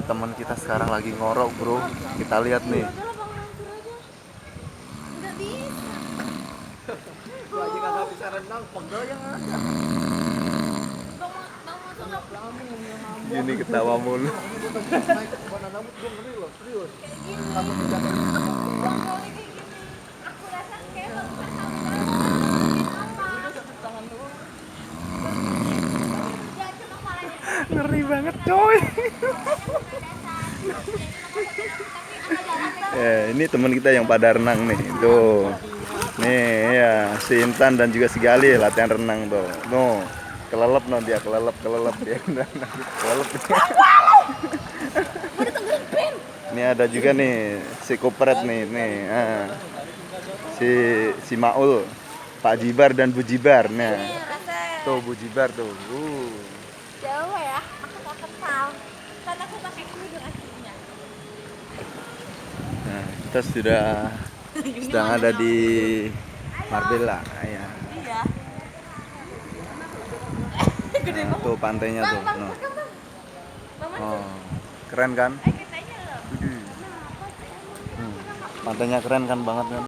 teman kita sekarang lagi ngorok bro. Kita lihat nih. Gini ketawa mulu. Ngeri banget coy. Ini teman kita yang pada renang nih. Tuh. Nih ya, si Intan dan juga si Gali latihan renang tuh. Tuh. Kelelep no dia, kelelep dia. Kelelep. Ini ada juga nih si Kupret nih. Si Maul, Pak Jibar dan Bu Jibar. Nah. Tuh Bu Jibar tuh. Jauh ya, aku gak kenal. Kan aku pakai kerudung aslinya. Nah, kita sedang ada di Marbella ya. Iya. Nah, tuh pantainya tuh. No. Oh, keren kan? Pantainya keren kan banget kan?